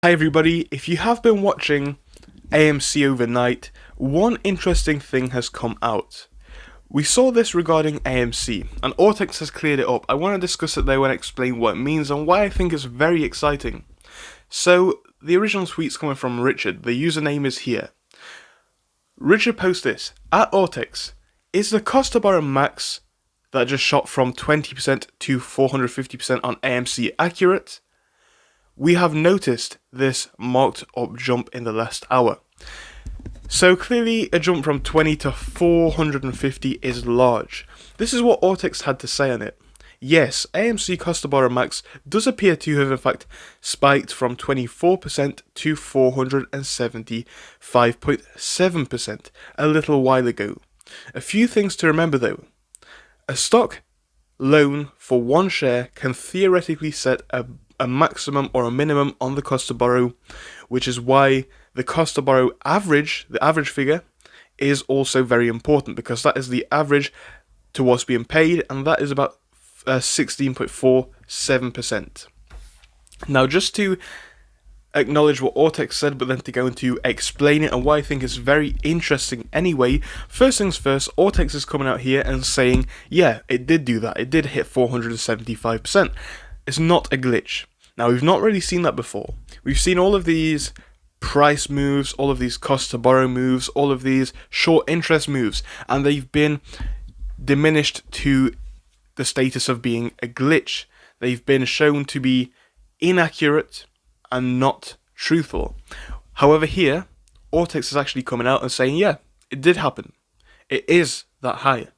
Hi everybody, if you have been watching AMC overnight, one interesting thing has come out. We saw this regarding AMC, and Ortex has cleared it up. I want to discuss it though and explain what it means and why I think it's very exciting. So, the original tweet's coming from Richard, the username is here. Richard posts this, at Ortex, is the cost to borrow max that just shot from 20% to 450% on AMC accurate? We have noticed this marked up jump in the last hour. So clearly a jump from 20 to 450 is large. This is what Ortex had to say on it. Yes, AMC cost to borrow max does appear to have in fact spiked from 24% to 475.7% a little while ago. A few things to remember though. A stock loan for one share can theoretically set a maximum or a minimum on the cost to borrow, which is why the cost to borrow average, the average figure, is also very important because that is the average to what's being paid, and that is about 16.47%. Now, just to acknowledge what Ortex said, but then to go into explain it and why I think it's very interesting anyway, first things first, Ortex is coming out here and saying, yeah, it did do that, it did hit 475%. It's not a glitch. Now, we've not really seen that before. We've seen all of these price moves, all of these cost to borrow moves, all of these short interest moves, and they've been diminished to the status of being a glitch. They've been shown to be inaccurate and not truthful. However, here, Ortex is actually coming out and saying, yeah, it did happen. It is that high.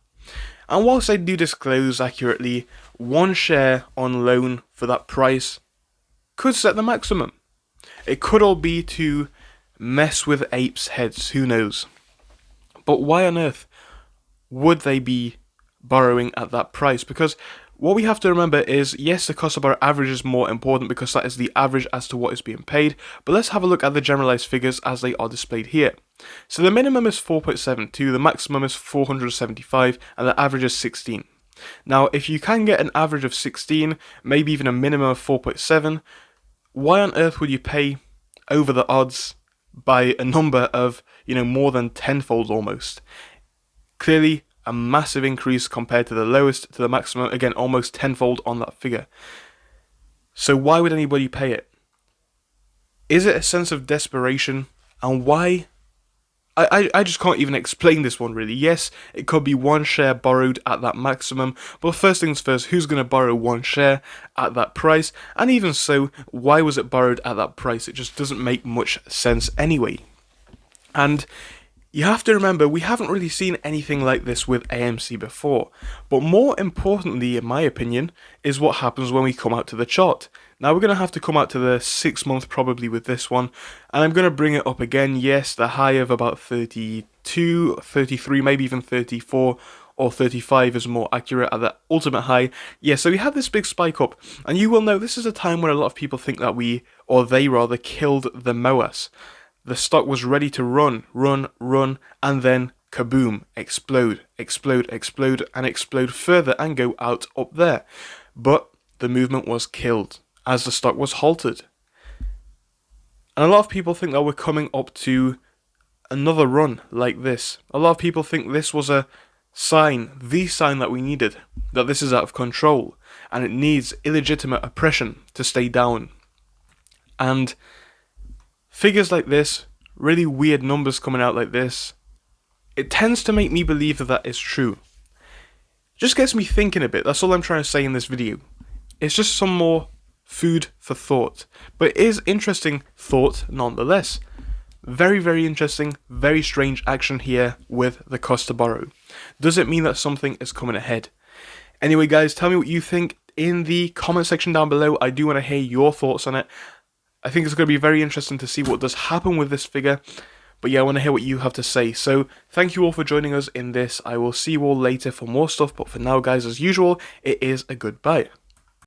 And whilst I do disclose accurately, one share on loan for that price could set the maximum. It could all be to mess with apes' heads, who knows. But why on earth would they be borrowing at that price? Because what we have to remember is, yes, the cost of our average is more important because that is the average as to what is being paid, but let's have a look at the generalized figures as they are displayed here. So the minimum is 4.72, the maximum is 475, and the average is 16. Now, if you can get an average of 16, maybe even a minimum of 4.7, why on earth would you pay over the odds by a number of, more than tenfold almost? Clearly, a massive increase compared to the lowest to the maximum, again, almost tenfold on that figure. So why would anybody pay it? Is it a sense of desperation? And why? I just can't even explain this one really. Yes, it could be one share borrowed at that maximum, but first things first, who's going to borrow one share at that price? And even so, why was it borrowed at that price? It just doesn't make much sense anyway. And you have to remember, we haven't really seen anything like this with AMC before. But more importantly, in my opinion, is what happens when we come out to the chart. Now we're going to have to come out to the 6 month probably with this one, and I'm going to bring it up again. Yes, the high of about 32, 33, maybe even 34 or 35 is more accurate at the ultimate high. Yeah, so we had this big spike up, and you will know this is a time when a lot of people think that they rather killed the Moass. The stock was ready to run, and then kaboom, explode, and explode further and go out up there. But the movement was killed as the stock was halted. And a lot of people think that we're coming up to another run like this. A lot of people think this was a sign, the sign that we needed, that this is out of control, and it needs illegitimate oppression to stay down. And figures like this, really weird numbers coming out like this, it tends to make me believe that that is true. Just gets me thinking a bit, that's all I'm trying to say in this video. It's just some more food for thought. But it is interesting thought nonetheless. Very, very interesting, very strange action here with the cost to borrow. Does it mean that something is coming ahead? Anyway guys, tell me what you think in the comment section down below. I do want to hear your thoughts on it. I think it's going to be very interesting to see what does happen with this figure. But yeah, I want to hear what you have to say. So thank you all for joining us in this. I will see you all later for more stuff. But for now, guys, as usual, it is a goodbye.